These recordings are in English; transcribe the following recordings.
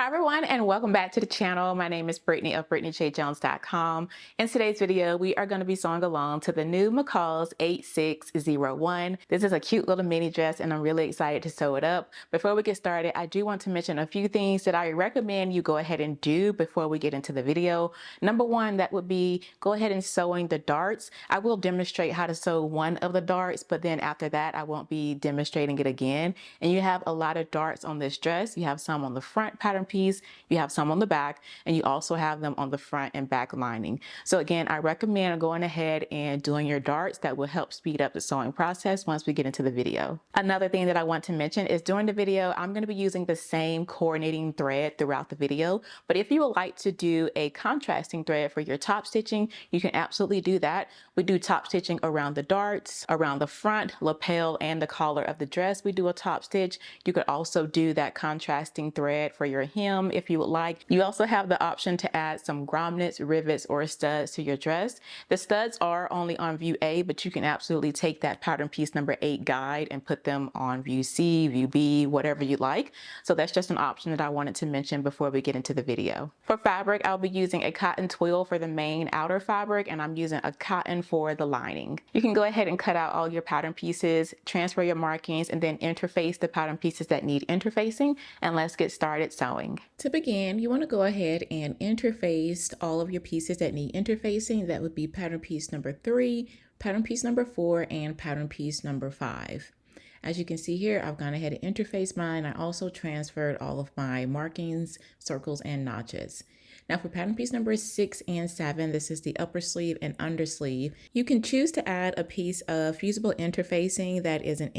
Hi everyone, and welcome back to the channel. My name is Brittany of BrittanyJJones.com. In today's video, we are going to be sewing along to the new McCall's 8601. This is a cute little mini dress and I'm really excited to sew it up. Before we get started, I do want to mention a few things that I recommend you go ahead and do before we get into the video. Number one, that would be go ahead and sewing the darts. I will demonstrate how to sew one of the darts, but then after that, I won't be demonstrating it again. And you have a lot of darts on this dress. You have some on the front pattern piece, you have some on the back, and you also have them on the front and back lining. So again, I recommend going ahead and doing your darts. That will help speed up the sewing process once we get into the video. Another thing that I want to mention is during the video, I'm going to be using the same coordinating thread throughout the video. But if you would like to do a contrasting thread for your top stitching, you can absolutely do that. We do top stitching around the darts, around the front, lapel, and the collar of the dress. We do a top stitch. You could also do that contrasting thread for your hem if you would like. You also have the option to add some grommets, rivets, or studs to your dress. The studs are only on view A, but you can absolutely take that pattern piece number 8 guide and put them on view C, view B, whatever you like. So that's just an option that I wanted to mention before we get into the video. For fabric, I'll be using a cotton twill for the main outer fabric, and I'm using a cotton for the lining. You can go ahead and cut out all your pattern pieces, transfer your markings, and then interface the pattern pieces that need interfacing, and let's get started sewing. To begin, you want to go ahead and interface all of your pieces that need interfacing. That would be pattern piece number 3, pattern piece number 4, and pattern piece number 5. As you can see here, I've gone ahead and interfaced mine. I also transferred all of my markings, circles, and notches. Now for pattern piece number 6 and 7, this is the upper sleeve and under sleeve. You can choose to add a piece of fusible interfacing that is 1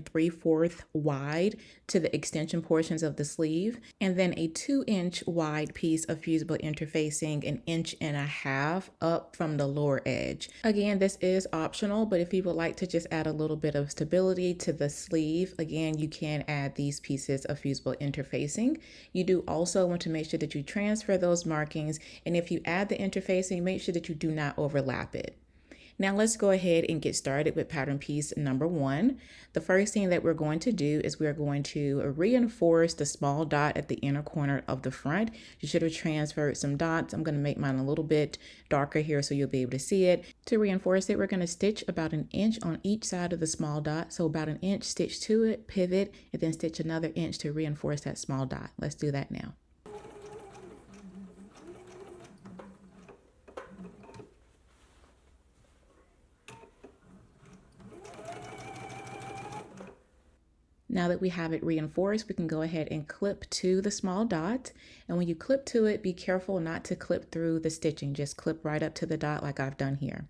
3/4 wide to the extension portions of the sleeve, and then a 2-inch wide piece of fusible interfacing 1.5 inches up from the lower edge. Again, this is optional, but if you would like to just add a little bit of stability to the sleeve, again, you can add these pieces of fusible interfacing. You do also want to make sure that you transfer those markings, and if you add the interfacing, make sure that you do not overlap it. Now let's go ahead and get started with pattern piece number 1. The first thing that we're going to do is we're going to reinforce the small dot at the inner corner of the front. You should have transferred some dots. I'm going to make mine a little bit darker here so you'll be able to see it. To reinforce it, we're going to stitch about 1 inch on each side of the small dot. So about 1 inch, stitch to it, pivot, and then stitch another inch to reinforce that small dot. Let's do that now. Now that we have it reinforced, we can go ahead and clip to the small dot. And when you clip to it, be careful not to clip through the stitching. Just clip right up to the dot like I've done here.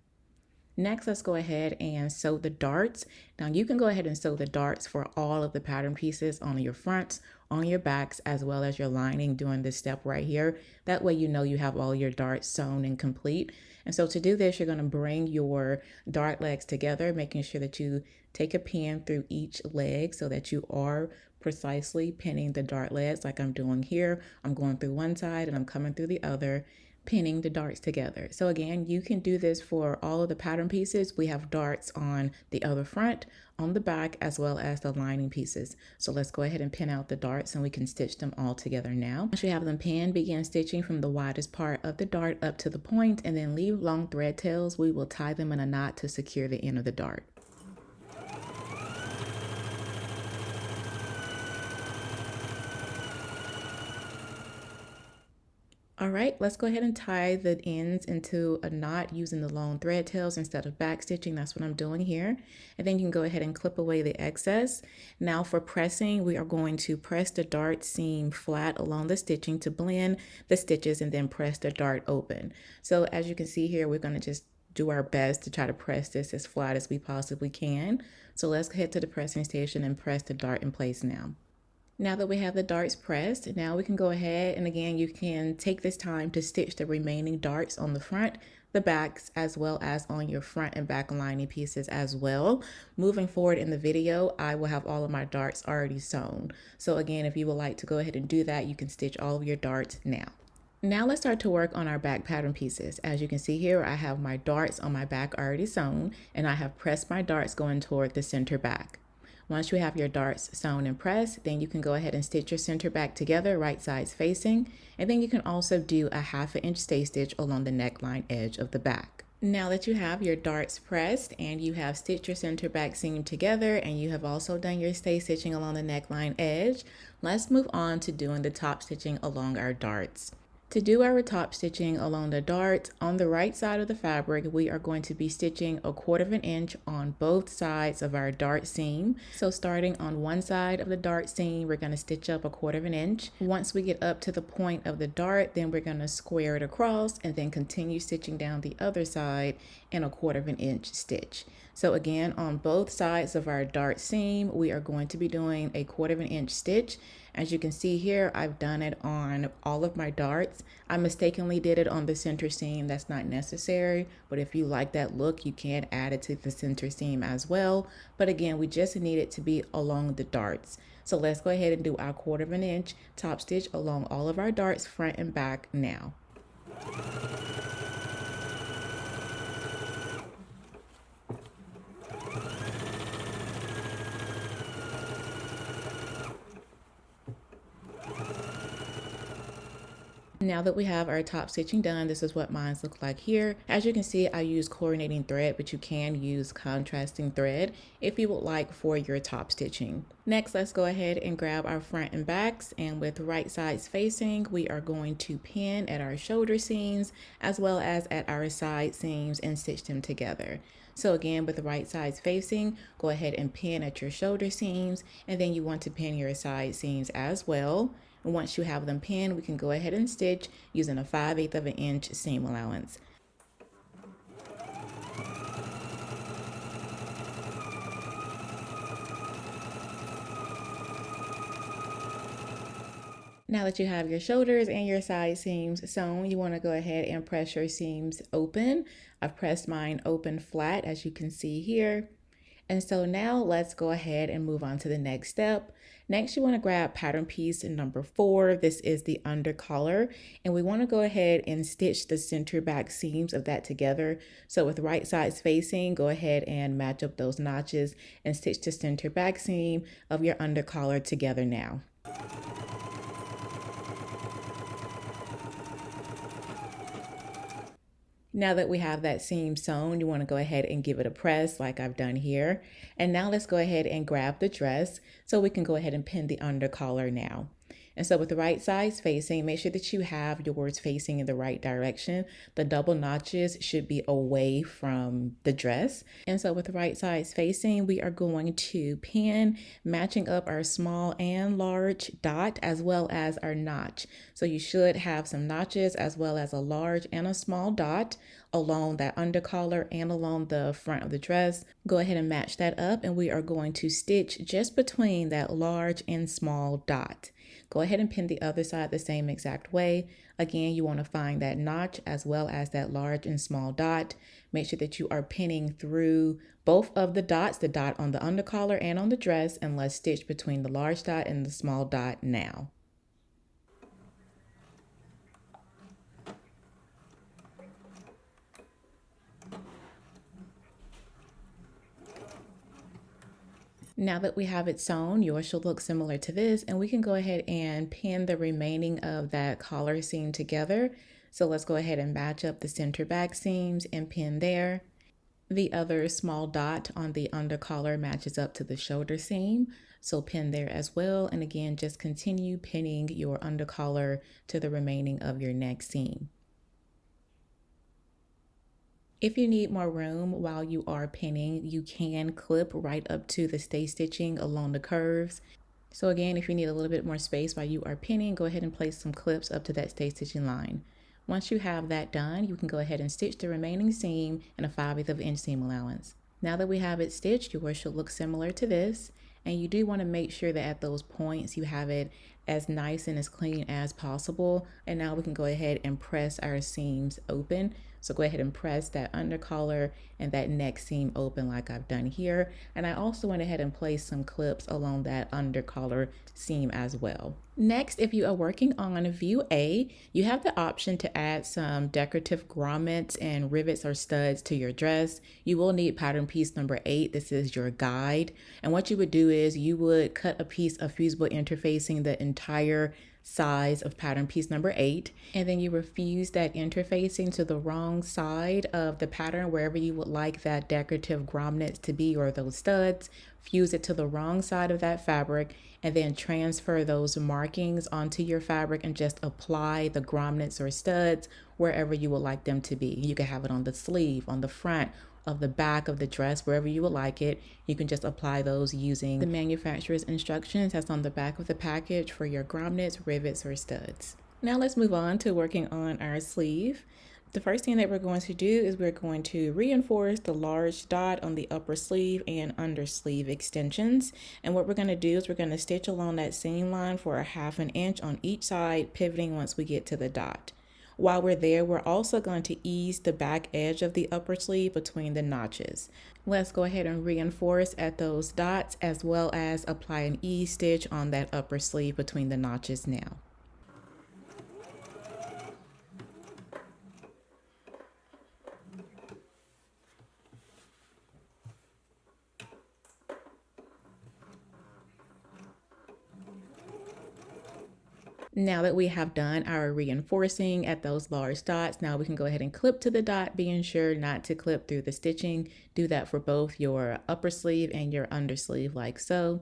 Next, let's go ahead and sew the darts. Now you can go ahead and sew the darts for all of the pattern pieces on your fronts, on your backs, as well as your lining during this step right here. That way you know you have all your darts sewn and complete. And so to do this, you're going to bring your dart legs together, making sure that you take a pin through each leg so that you are precisely pinning the dart legs like I'm doing here. I'm going through one side and I'm coming through the other, pinning the darts together. So again, you can do this for all of the pattern pieces. We have darts on the other front, on the back, as well as the lining pieces. So let's go ahead and pin out the darts and we can stitch them all together now. Once you have them pinned, begin stitching from the widest part of the dart up to the point, and then leave long thread tails. We will tie them in a knot to secure the end of the dart. All right, let's go ahead and tie the ends into a knot using the long thread tails instead of back stitching. That's what I'm doing here. And then you can go ahead and clip away the excess. Now for pressing, we are going to press the dart seam flat along the stitching to blend the stitches and then press the dart open. So as you can see here, we're going to just do our best to try to press this as flat as we possibly can. So let's head to the pressing station and press the dart in place now. Now that we have the darts pressed, now we can go ahead and again, you can take this time to stitch the remaining darts on the front, the backs, as well as on your front and back lining pieces as well. Moving forward in the video, I will have all of my darts already sewn. So again, if you would like to go ahead and do that, you can stitch all of your darts now. Now let's start to work on our back pattern pieces. As you can see here, I have my darts on my back already sewn, and I have pressed my darts going toward the center back. Once you have your darts sewn and pressed, then you can go ahead and stitch your center back together, right sides facing, and then you can also do a 1/2 inch stay stitch along the neckline edge of the back. Now that you have your darts pressed and you have stitched your center back seam together and you have also done your stay stitching along the neckline edge, let's move on to doing the top stitching along our darts. To do our top stitching along the darts, on the right side of the fabric, we are going to be stitching 1/4 inch on both sides of our dart seam. So starting on one side of the dart seam, we're going to stitch up 1/4 inch. Once we get up to the point of the dart, then we're going to square it across and then continue stitching down the other side in 1/4 inch stitch. So again, on both sides of our dart seam, we are going to be doing 1/4 inch stitch. As you can see here, I've done it on all of my darts. I mistakenly did it on the center seam. That's not necessary, but if you like that look, you can add it to the center seam as well. But again, we just need it to be along the darts. So let's go ahead and do our 1/4 inch top stitch along all of our darts, front and back now. Now that we have our top stitching done, this is what mine look like here. As you can see, I use coordinating thread, but you can use contrasting thread if you would like for your top stitching. Next, let's go ahead and grab our front and backs, and with right sides facing, we are going to pin at our shoulder seams as well as at our side seams and stitch them together. So again, with the right sides facing, go ahead and pin at your shoulder seams, and then you want to pin your side seams as well. And once you have them pinned, we can go ahead and stitch using a 5/8 inch seam allowance. Now that you have your shoulders and your side seams sewn, you want to go ahead and press your seams open. I've pressed mine open flat, as you can see here. And so now let's go ahead and move on to the next step. Next, you want to grab pattern piece number 4. This is the under collar, and we want to go ahead and stitch the center back seams of that together. So with right sides facing, go ahead and match up those notches and stitch the center back seam of your under collar together now. Now that we have that seam sewn, you want to go ahead and give it a press like I've done here. And now let's go ahead and grab the dress so we can go ahead and pin the under collar now. And so with the right sides facing, make sure that you have yours facing in the right direction. The double notches should be away from the dress. And so with the right sides facing, we are going to pin, matching up our small and large dot as well as our notch. So you should have some notches as well as a large and a small dot along that under collar and along the front of the dress. Go ahead and match that up, and we are going to stitch just between that large and small dot. Go ahead and pin the other side the same exact way. Again, you want to find that notch as well as that large and small dot. Make sure that you are pinning through both of the dots, the dot on the under collar and on the dress, and let's stitch between the large dot and the small dot now. Now that we have it sewn, yours should look similar to this, and we can go ahead and pin the remaining of that collar seam together. So let's go ahead and match up the center back seams and pin there. The other small dot on the under collar matches up to the shoulder seam, so pin there as well. And again, just continue pinning your under collar to the remaining of your neck seam. If you need more room while you are pinning, you can clip right up to the stay stitching along the curves. So again, if you need a little bit more space while you are pinning, go ahead and place some clips up to that stay stitching line. Once you have that done, you can go ahead and stitch the remaining seam in a 5/8 inch seam allowance. Now that we have it stitched, yours should look similar to this. And you do want to make sure that at those points you have it as nice and as clean as possible. And now we can go ahead and press our seams open. So go ahead and press that undercollar and that neck seam open like I've done here. And I also went ahead and placed some clips along that undercollar seam as well. Next, if you are working on view A, you have the option to add some decorative grommets and rivets or studs to your dress. You will need pattern piece number 8. This is your guide. And what you would do is you would cut a piece of fusible interfacing the entire size of pattern piece number 8, and then you refuse that interfacing to the wrong side of the pattern wherever you would like that decorative grommets to be, or those studs. Fuse it to the wrong side of that fabric and then transfer those markings onto your fabric and just apply the grommets or studs wherever you would like them to be. You can have it on the sleeve, on the front of the back of the dress, wherever you would like it. You can just apply those using the manufacturer's instructions that's on the back of the package for your grommets, rivets, or studs. Now let's move on to working on our sleeve. The first thing that we're going to do is we're going to reinforce the large dot on the upper sleeve and under sleeve extensions. And what we're going to do is we're going to stitch along that seam line for a 1/2 inch on each side, pivoting once we get to the dot. While we're there, we're also going to ease the back edge of the upper sleeve between the notches. Let's go ahead and reinforce at those dots as well as apply an ease stitch on that upper sleeve between the notches now. Now that we have done our reinforcing at those large dots, now we can go ahead and clip to the dot, being sure not to clip through the stitching. Do that for both your upper sleeve and your under sleeve like so.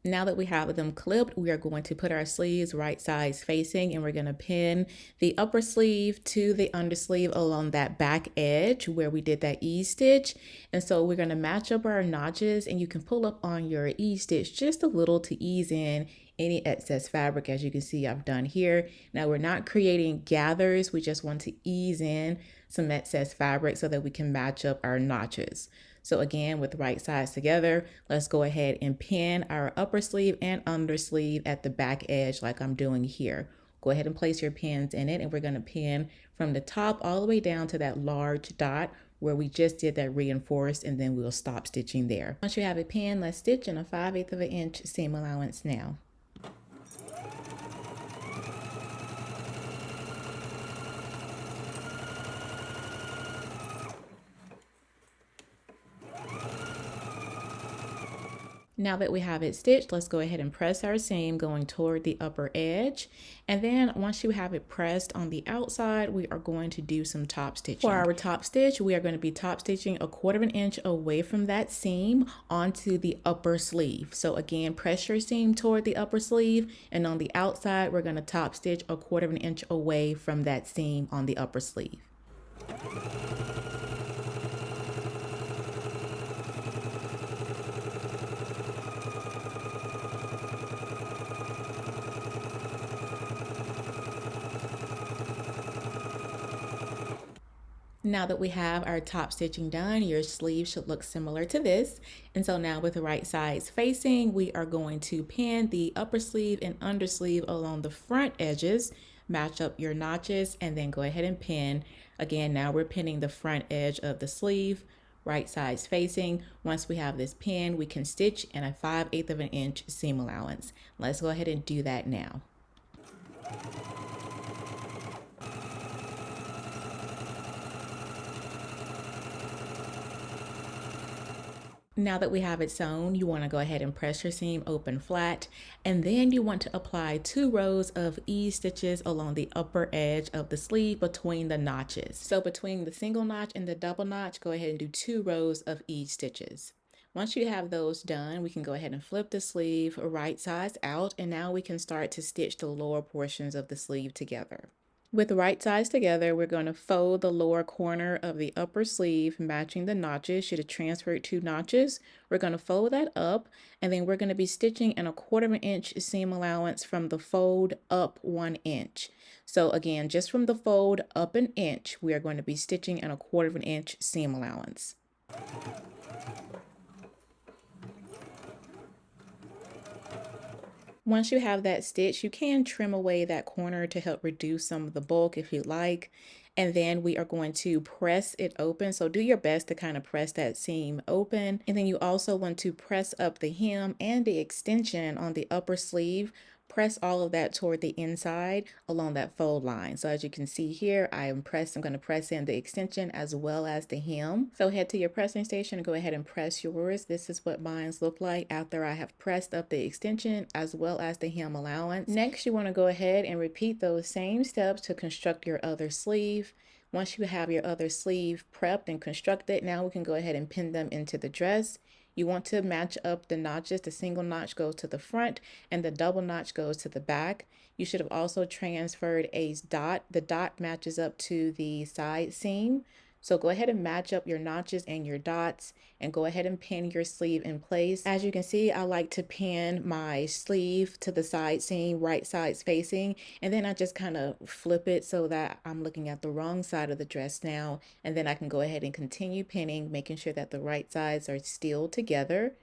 Now that we have them clipped, we are going to put our sleeves right sides facing, and we're going to pin the upper sleeve to the under sleeve along that back edge where we did that ease stitch. And so we're going to match up our notches, and you can pull up on your ease stitch just a little to ease in any excess fabric, as you can see I've done here. Now we're not creating gathers, we just want to ease in some excess fabric so that we can match up our notches. So again, with right sides together, let's go ahead and pin our upper sleeve and under sleeve at the back edge like I'm doing here. Go ahead and place your pins in it, and we're going to pin from the top all the way down to that large dot where we just did that reinforced, and then we'll stop stitching there. Once you have it pinned, let's stitch in a 5/8 of an inch seam allowance now. Now that we have it stitched, let's go ahead and press our seam going toward the upper edge. And then once you have it pressed on the outside, we are going to do some top stitching. For our top stitch, we are going to be top stitching a 1/4 inch away from that seam onto the upper sleeve. So again, press your seam toward the upper sleeve, and on the outside, we're going to top stitch a 1/4 inch away from that seam on the upper sleeve. Now that we have our top stitching done, your sleeve should look similar to this. And so now with the right sides facing, we are going to pin the upper sleeve and under sleeve along the front edges, match up your notches, and then go ahead and pin. Again, now we're pinning the front edge of the sleeve, right sides facing. Once we have this pin, we can stitch in a 5/8 of an inch seam allowance. Let's go ahead and do that now. Now that we have it sewn, you want to go ahead and press your seam open flat, and then you want to apply 2 rows of ease stitches along the upper edge of the sleeve between the notches. So between the single notch and the double notch, go ahead and do 2 rows of ease stitches. Once you have those done, we can go ahead and flip the sleeve right sides out, and now we can start to stitch the lower portions of the sleeve together. With the right sides together, we're going to fold the lower corner of the upper sleeve, matching the notches. Should have transferred 2 notches. We're going to fold that up, and then we're going to be stitching in a 1/4 inch seam allowance from the fold up 1 inch. So again, just from the fold up 1 inch, we are going to be stitching in a 1/4 inch seam allowance. Once you have that stitch, you can trim away that corner to help reduce some of the bulk if you like. And then we are going to press it open. So do your best to kind of press that seam open. And then you also want to press up the hem and the extension on the upper sleeve. Press all of that toward the inside along that fold line. So as you can see here, I'm going to press in the extension as well as the hem. So head to your pressing station and go ahead and press yours. This is what mine look like after I have pressed up the extension as well as the hem allowance. Next, you want to go ahead and repeat those same steps to construct your other sleeve. Once you have your other sleeve prepped and constructed, now we can go ahead and pin them into the dress. You want to match up the notches. The single notch goes to the front and the double notch goes to the back. You should have also transferred a dot. The dot matches up to the side seam. So go ahead and match up your notches and your dots and go ahead and pin your sleeve in place. As you can see, I like to pin my sleeve to the side seam, right sides facing, and then I just kind of flip it so that I'm looking at the wrong side of the dress now. And then I can go ahead and continue pinning, making sure that the right sides are still together.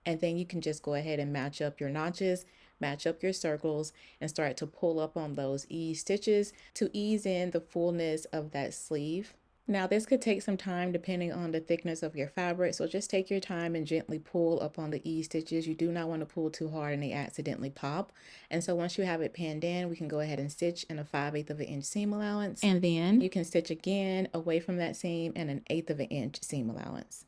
And then you can just go ahead and match up your notches, match up your circles, and start to pull up on those ease stitches to ease in the fullness of that sleeve. Now this could take some time depending on the thickness of your fabric, so just take your time and gently pull up on the ease stitches. You do not want to pull too hard and they accidentally pop. And so once you have it pinned in, we can go ahead and stitch in a 5/8 of an inch seam allowance. And then you can stitch again away from that seam and an 1/8 of an inch seam allowance.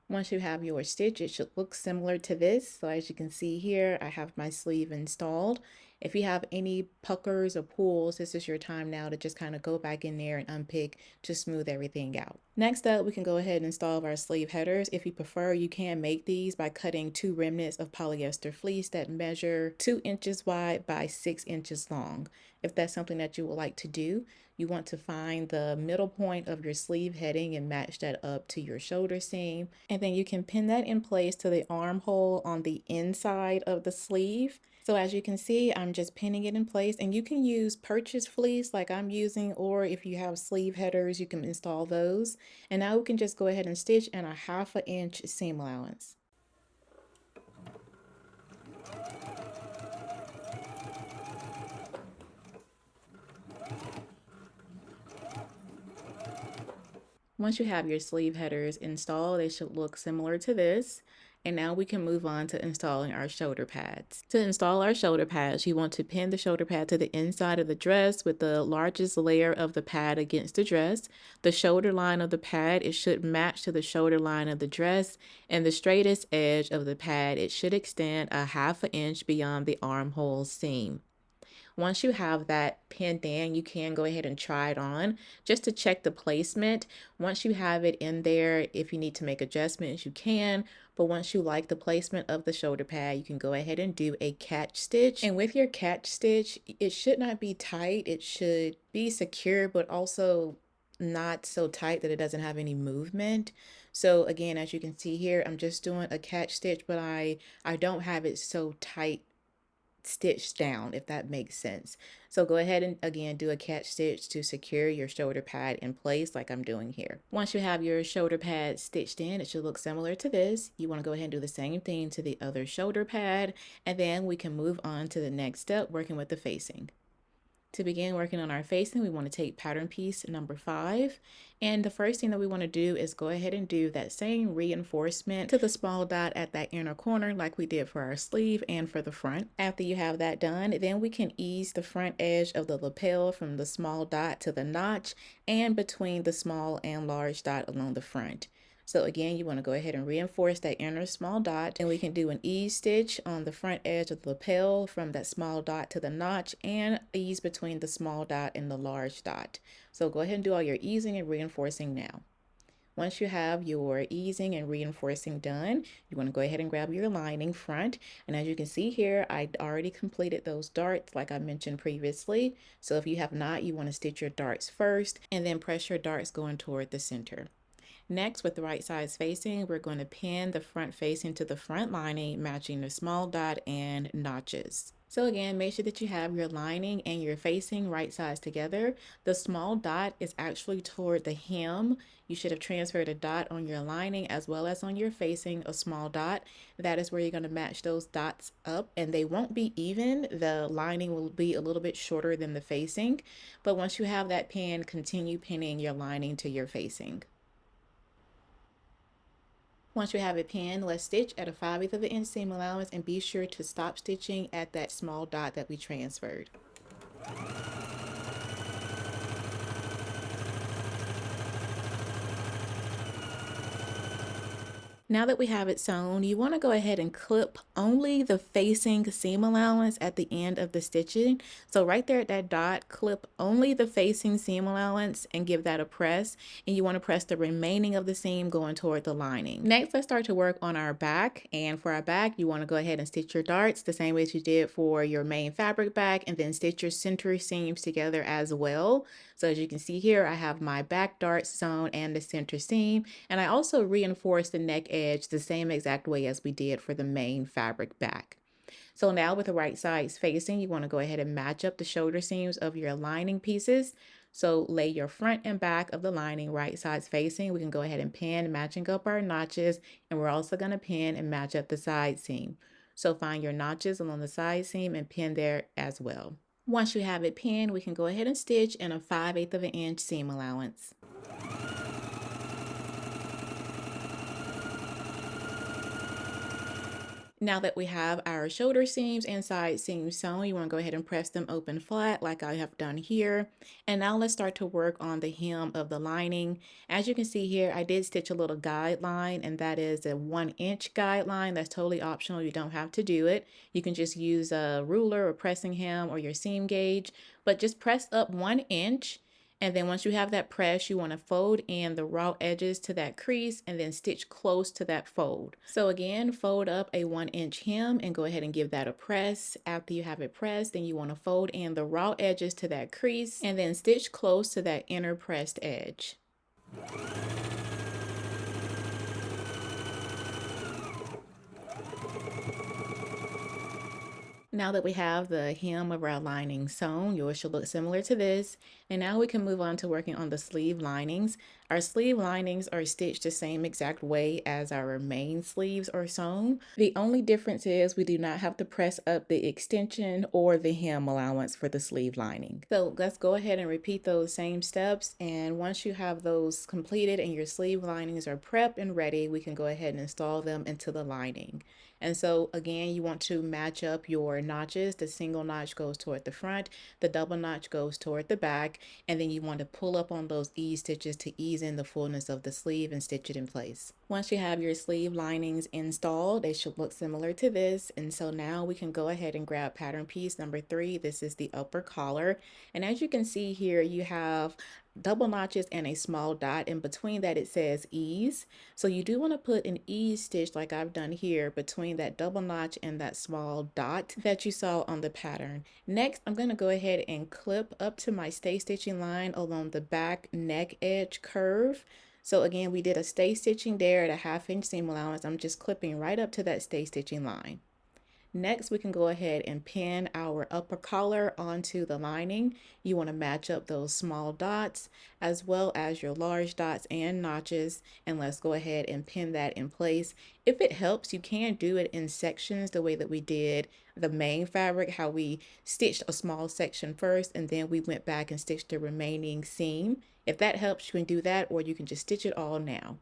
Once you have your stitch, it should look similar to this. So as you can see here, I have my sleeve installed. If you have any puckers or pulls, this is your time now to just kind of go back in there and unpick to smooth everything out. Next up, we can go ahead and install our sleeve headers. If you prefer, you can make these by cutting 2 remnants of polyester fleece that measure 2 inches wide by 6 inches long. If that's something that you would like to do, you want to find the middle point of your sleeve heading and match that up to your shoulder seam. And then you can pin that in place to the armhole on the inside of the sleeve. So as you can see, I'm just pinning it in place, and you can use purchase fleece like I'm using, or if you have sleeve headers, you can install those. And now we can just go ahead and stitch in a 1/2 inch seam allowance. Once you have your sleeve headers installed, they should look similar to this. And now we can move on to installing our shoulder pads. To install our shoulder pads, you want to pin the shoulder pad to the inside of the dress with the largest layer of the pad against the dress. The shoulder line of the pad, it should match to the shoulder line of the dress, and the straightest edge of the pad, it should extend a 1/2 inch beyond the armhole seam. Once you have that pinned in, you can go ahead and try it on just to check the placement. Once you have it in there, if you need to make adjustments, you can. But once you like the placement of the shoulder pad, you can go ahead and do a catch stitch. And with your catch stitch, it should not be tight. It should be secure, but also not so tight that it doesn't have any movement. So again, as you can see here, I'm just doing a catch stitch, but I don't have it so tight stitched down, if that makes sense. So go ahead and again do a catch stitch to secure your shoulder pad in place like I'm doing here. Once you have your shoulder pad stitched in, it should look similar to this. You want to go ahead and do the same thing to the other shoulder pad, and then we can move on to the next step, working with the facing. To begin working on our facing, we want to take pattern piece number 5. And the first thing that we want to do is go ahead and do that same reinforcement to the small dot at that inner corner like we did for our sleeve and for the front. After you have that done, then we can ease the front edge of the lapel from the small dot to the notch and between the small and large dot along the front. So again, you want to go ahead and reinforce that inner small dot, and we can do an ease stitch on the front edge of the lapel from that small dot to the notch and ease between the small dot and the large dot. So go ahead and do all your easing and reinforcing now. Once you have your easing and reinforcing done, you want to go ahead and grab your lining front. And as you can see here, I already completed those darts like I mentioned previously. So if you have not, you want to stitch your darts first and then press your darts going toward the center. Next, with the right sides facing, we're going to pin the front facing to the front lining, matching the small dot and notches. So again, make sure that you have your lining and your facing right sides together. The small dot is actually toward the hem. You should have transferred a dot on your lining as well as on your facing, a small dot. That is where you're going to match those dots up, and they won't be even. The lining will be a little bit shorter than the facing, but once you have that pin, continue pinning your lining to your facing. Once you have it pinned, let's stitch at a 5/8 of an inch seam allowance and be sure to stop stitching at that small dot that we transferred. Now that we have it sewn, you want to go ahead and clip only the facing seam allowance at the end of the stitching. So right there at that dot, clip only the facing seam allowance and give that a press. And you want to press the remaining of the seam going toward the lining. Next, let's start to work on our back. And for our back, you want to go ahead and stitch your darts the same way as you did for your main fabric back, and then stitch your center seams together as well. So as you can see here, I have my back darts sewn and the center seam, and I also reinforced the neck edge the same exact way as we did for the main fabric back. So now with the right sides facing, you want to go ahead and match up the shoulder seams of your lining pieces. So lay your front and back of the lining right sides facing. We can go ahead and pin, matching up our notches, and we're also going to pin and match up the side seam. So find your notches along the side seam and pin there as well. Once you have it pinned, we can go ahead and stitch in a 5/8 of an inch seam allowance. Now that we have our shoulder seams and side seams sewn, you want to go ahead and press them open flat like I have done here. And now let's start to work on the hem of the lining. As you can see here, I did stitch a little guideline, and that is a 1-inch guideline. That's totally optional. You don't have to do it. You can just use a ruler or pressing hem or your seam gauge, but just press up 1 inch. And then once you have that press, you want to fold in the raw edges to that crease and then stitch close to that fold. So again, fold up a 1-inch hem and go ahead and give that a press. After you have it pressed, then you want to fold in the raw edges to that crease and then stitch close to that inner pressed edge. Now that we have the hem of our lining sewn, yours should look similar to this. And now we can move on to working on the sleeve linings. Our sleeve linings are stitched the same exact way as our main sleeves are sewn. The only difference is we do not have to press up the extension or the hem allowance for the sleeve lining. So let's go ahead and repeat those same steps. And once you have those completed and your sleeve linings are prepped and ready, we can go ahead and install them into the lining. And so again, you want to match up your notches. The single notch goes toward the front, the double notch goes toward the back, and then you want to pull up on those ease stitches to ease in the fullness of the sleeve and stitch it in place. Once you have your sleeve linings installed, they should look similar to this. And so now we can go ahead and grab pattern piece number 3. This is the upper collar. And as you can see here, you have double notches and a small dot. In between that, it says ease. So you do want to put an ease stitch like I've done here between that double notch and that small dot that you saw on the pattern. Next, I'm going to go ahead and clip up to my stay stitching line along the back neck edge curve. So again, we did a stay stitching there at a 1/2 inch seam allowance. I'm just clipping right up to that stay stitching line. Next, we can go ahead and pin our upper collar onto the lining. You want to match up those small dots as well as your large dots and notches, and let's go ahead and pin that in place. If it helps, you can do it in sections the way that we did the main fabric, how we stitched a small section first and then we went back and stitched the remaining seam. If that helps, you can do that, or you can just stitch it all now.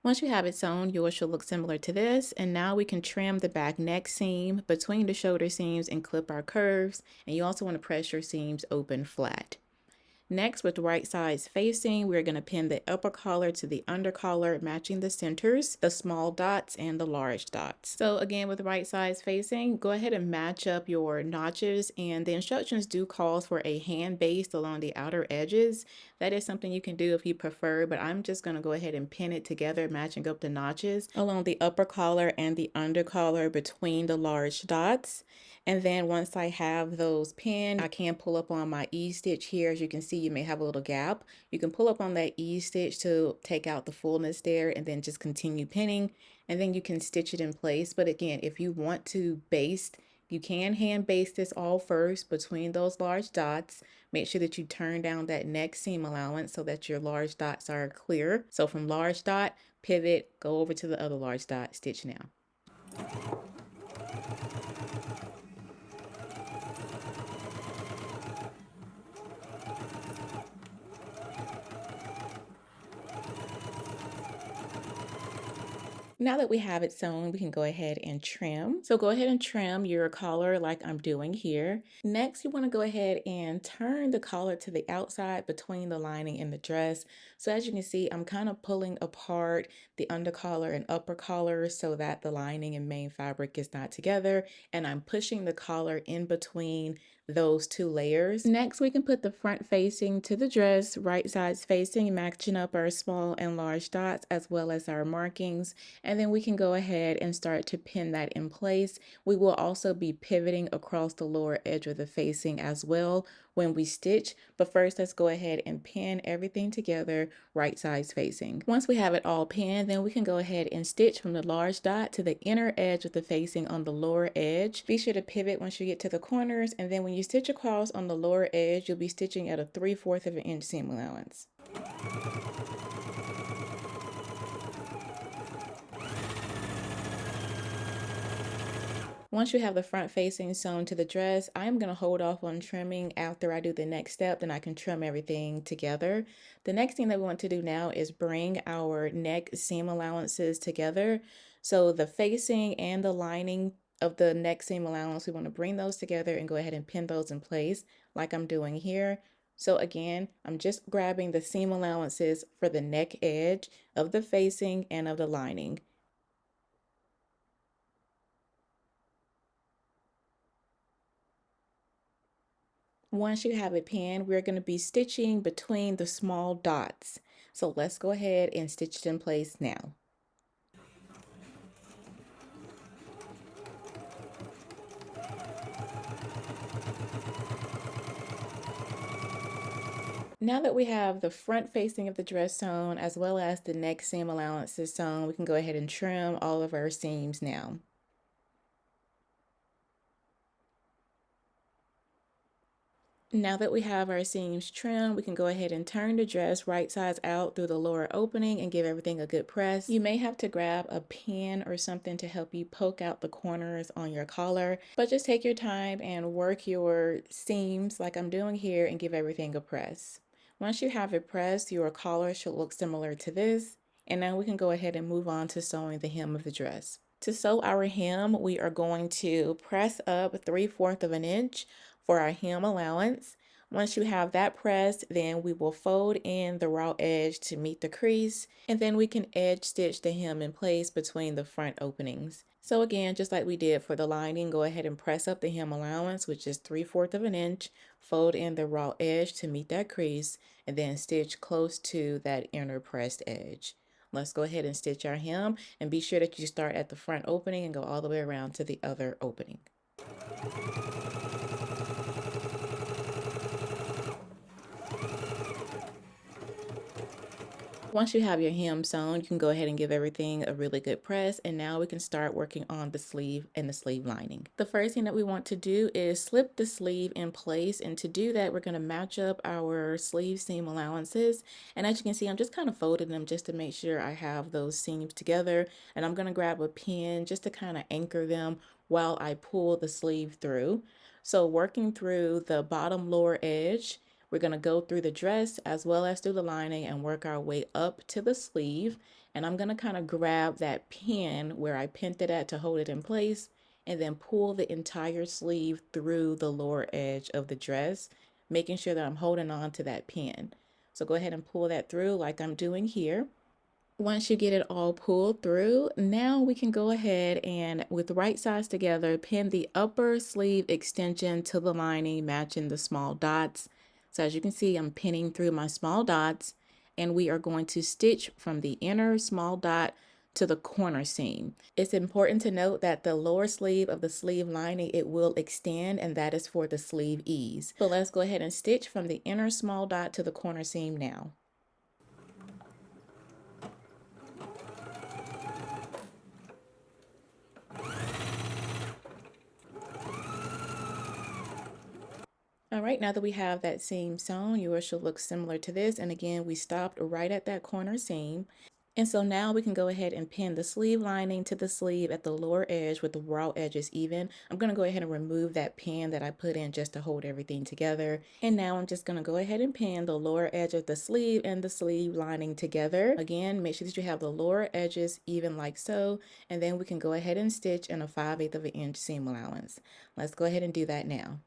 Once you have it sewn, yours should look similar to this. And now we can trim the back neck seam between the shoulder seams and clip our curves. And you also want to press your seams open flat. Next, with the right sides facing, we're going to pin the upper collar to the under collar, matching the centers, the small dots, and the large dots. So again, with the right sides facing, go ahead and match up your notches, and the instructions do call for a hand baste along the outer edges. That is something you can do if you prefer, but I'm just going to go ahead and pin it together, matching up the notches along the upper collar and the under collar between the large dots. And then once I have those pinned, I can pull up on my E-stitch here. As you can see, you may have a little gap. You can pull up on that E-stitch to take out the fullness there and then just continue pinning. And then you can stitch it in place. But again, if you want to baste, you can hand baste this all first between those large dots. Make sure that you turn down that neck seam allowance so that your large dots are clear. So from large dot, pivot, go over to the other large dot, stitch now. Now that we have it sewn, we can go ahead and trim. So go ahead and trim your collar like I'm doing here. Next, you want to go ahead and turn the collar to the outside between the lining and the dress. So as you can see, I'm kind of pulling apart the under collar and upper collar so that the lining and main fabric is not together. And I'm pushing the collar in between those two layers. Next, we can put the front facing to the dress, right sides facing, matching up our small and large dots as well as our markings. And then we can go ahead and start to pin that in place. We will also be pivoting across the lower edge of the facing as well when we stitch. But first, let's go ahead and pin everything together right sides facing. Once we have it all pinned, then we can go ahead and stitch from the large dot to the inner edge of the facing on the lower edge. Be sure to pivot once you get to the corners, and then when you stitch across on the lower edge, you'll be stitching at a 3/4 of an inch seam allowance. Once you have the front facing sewn to the dress, I'm going to hold off on trimming after I do the next step, then I can trim everything together. The next thing that we want to do now is bring our neck seam allowances together. So the facing and the lining of the neck seam allowance, we want to bring those together and go ahead and pin those in place like I'm doing here. So again, I'm just grabbing the seam allowances for the neck edge of the facing and of the lining. Once you have it pinned, we're going to be stitching between the small dots. So let's go ahead and stitch it in place now. Now that we have the front facing of the dress sewn as well as the neck seam allowances sewn, we can go ahead and trim all of our seams now. Now that we have our seams trimmed, we can go ahead and turn the dress right sides out through the lower opening and give everything a good press. You may have to grab a pin or something to help you poke out the corners on your collar, but just take your time and work your seams like I'm doing here and give everything a press. Once you have it pressed, your collar should look similar to this. And now we can go ahead and move on to sewing the hem of the dress. To sew our hem, we are going to press up 3/4 of an inch for our hem allowance. Once you have that pressed, then we will fold in the raw edge to meet the crease, and then we can edge stitch the hem in place between the front openings. So again, just like we did for the lining, go ahead and press up the hem allowance, which is 3/4 of an inch, fold in the raw edge to meet that crease, and then stitch close to that inner pressed edge. Let's go ahead and stitch our hem, and be sure that you start at the front opening and go all the way around to the other opening. Once you have your hem sewn, you can go ahead and give everything a really good press, and now we can start working on the sleeve and the sleeve lining. The first thing that we want to do is slip the sleeve in place, and to do that, we're going to match up our sleeve seam allowances. And as you can see, I'm just kind of folding them just to make sure I have those seams together, and I'm going to grab a pin just to kind of anchor them while I pull the sleeve through. So working through the bottom lower edge, we're going to go through the dress as well as through the lining and work our way up to the sleeve. And I'm going to kind of grab that pin where I pinned it at to hold it in place, and then pull the entire sleeve through the lower edge of the dress, making sure that I'm holding on to that pin. So go ahead and pull that through like I'm doing here. Once you get it all pulled through, now we can go ahead and, with the right sides together, pin the upper sleeve extension to the lining, matching the small dots. So as you can see, I'm pinning through my small dots, and we are going to stitch from the inner small dot to the corner seam. It's important to note that the lower sleeve of the sleeve lining, it will extend, and that is for the sleeve ease. So let's go ahead and stitch from the inner small dot to the corner seam now. All right, now that we have that seam sewn, yours should look similar to this. And again, we stopped right at that corner seam. And so now we can go ahead and pin the sleeve lining to the sleeve at the lower edge with the raw edges even. I'm going to go ahead and remove that pin that I put in just to hold everything together. And now I'm just going to go ahead and pin the lower edge of the sleeve and the sleeve lining together. Again, make sure that you have the lower edges even like so. And then we can go ahead and stitch in a 5/8 of an inch seam allowance. Let's go ahead and do that now.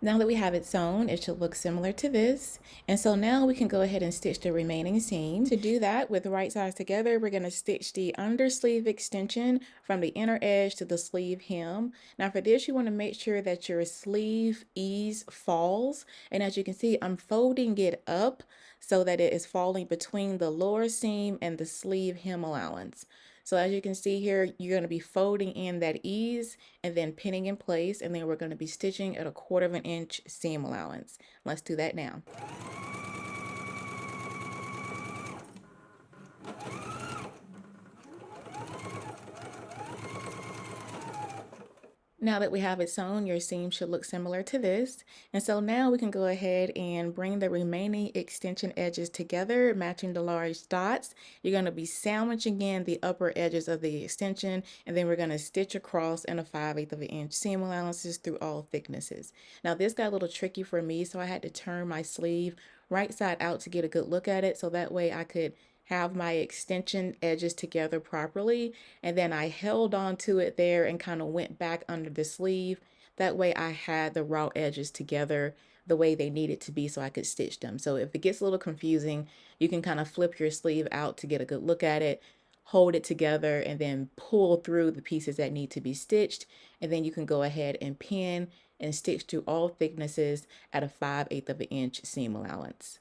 Now that we have it sewn, it should look similar to this. And so now we can go ahead and stitch the remaining seam. To do that, with the right sides together, we're going to stitch the under sleeve extension from the inner edge to the sleeve hem. Now for this, you want to make sure that your sleeve ease falls. And as you can see, I'm folding it up so that it is falling between the lower seam and the sleeve hem allowance. So as you can see here, you're going to be folding in that ease and then pinning in place, and then we're going to be stitching at a 1/4 of an inch seam allowance. Let's do that now. Now that we have it sewn, your seam should look similar to this. And so now we can go ahead and bring the remaining extension edges together, matching the large dots. You're going to be sandwiching in the upper edges of the extension, and then we're going to stitch across in a 5/8 of an inch seam allowances through all thicknesses. Now this got a little tricky for me, so I had to turn my sleeve right side out to get a good look at it, so that way I could have my extension edges together properly, and then I held on to it there and kind of went back under the sleeve. That way I had the raw edges together the way they needed to be so I could stitch them. So if it gets a little confusing, you can kind of flip your sleeve out to get a good look at it, hold it together, and then pull through the pieces that need to be stitched, and then you can go ahead and pin and stitch through all thicknesses at a 5/8 of an inch seam allowance.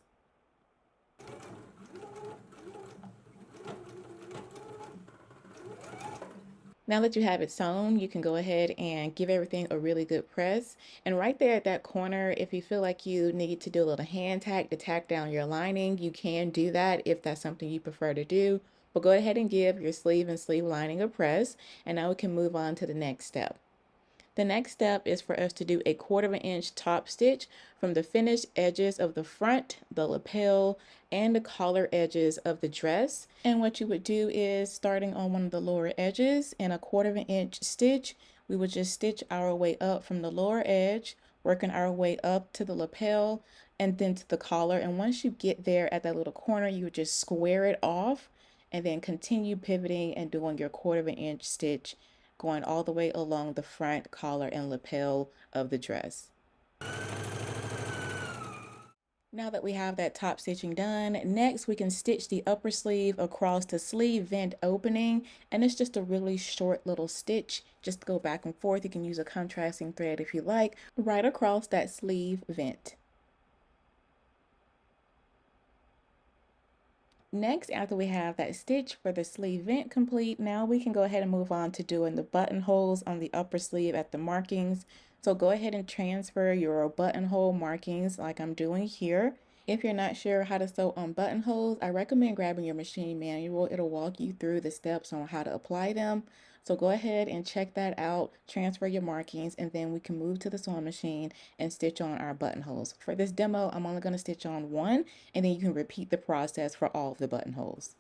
Now that you have it sewn, you can go ahead and give everything a really good press. And right there at that corner, if you feel like you need to do a little hand tack to tack down your lining, you can do that if that's something you prefer to do. But go ahead and give your sleeve and sleeve lining a press. And now we can move on to the next step. The next step is for us to do a 1/4 of an inch top stitch from the finished edges of the front, the lapel, and the collar edges of the dress. And what you would do is, starting on one of the lower edges in a 1/4 of an inch stitch, we would just stitch our way up from the lower edge, working our way up to the lapel and then to the collar. And once you get there at that little corner, you would just square it off and then continue pivoting and doing your 1/4 of an inch stitch, going all the way along the front, collar, and lapel of the dress. Now that we have that top stitching done, next we can stitch the upper sleeve across the sleeve vent opening, and it's just a really short little stitch. Just go back and forth. You can use a contrasting thread if you like, right across that sleeve vent. Next, after we have that stitch for the sleeve vent complete, now we can go ahead and move on to doing the buttonholes on the upper sleeve at the markings. So go ahead and transfer your buttonhole markings like I'm doing here. If you're not sure how to sew on buttonholes, I recommend grabbing your machine manual. It'll walk you through the steps on how to apply them. So go ahead and check that out, transfer your markings, and then we can move to the sewing machine and stitch on our buttonholes. For this demo, I'm only going to stitch on one, and then you can repeat the process for all of the buttonholes.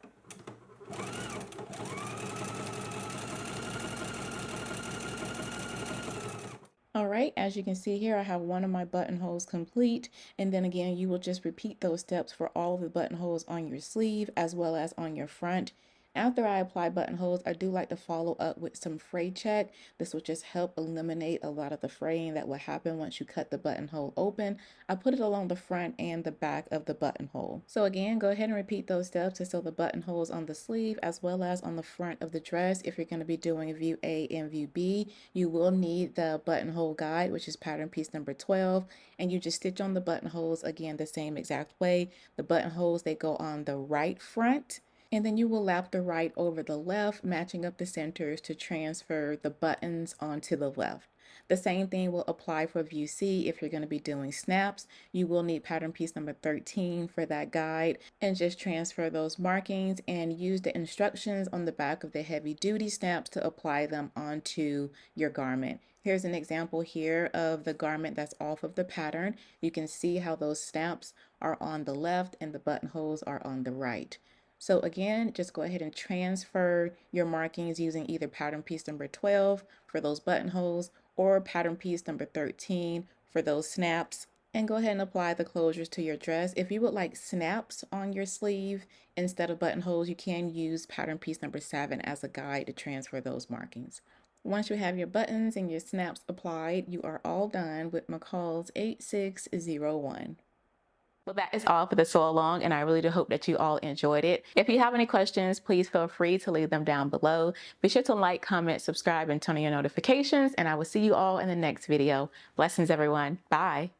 All right, as you can see here, I have one of my buttonholes complete, and then again, you will just repeat those steps for all of the buttonholes on your sleeve as well as on your front. After I apply buttonholes, I do like to follow up with some fray check. This will just help eliminate a lot of the fraying that will happen once you cut the buttonhole open. I put it along the front and the back of the buttonhole. So again, go ahead and repeat those steps to sew the buttonholes on the sleeve as well as on the front of the dress. If you're going to be doing view A and view B, you will need the buttonhole guide, which is pattern piece number 12, and you just stitch on the buttonholes again the same exact way. The buttonholes, they go on the right front, and then you will lap the right over the left, matching up the centers to transfer the buttons onto the left. The same thing will apply for view C. If you're going to be doing snaps, you will need pattern piece number 13 for that guide, and just transfer those markings and use the instructions on the back of the heavy duty snaps to apply them onto your garment. Here's an example here of the garment that's off of the pattern. You can see how those snaps are on the left and the buttonholes are on the right. So again, just go ahead and transfer your markings using either pattern piece number 12 for those buttonholes or pattern piece number 13 for those snaps, and go ahead and apply the closures to your dress. If you would like snaps on your sleeve instead of buttonholes, you can use pattern piece number 7 as a guide to transfer those markings. Once you have your buttons and your snaps applied, you are all done with McCall's 8601. Well, that is all for the sew along, and I really do hope that you all enjoyed it. If you have any questions, please feel free to leave them down below. Be sure to like, comment, subscribe, and turn on your notifications, and I will see you all in the next video. Blessings, everyone. Bye.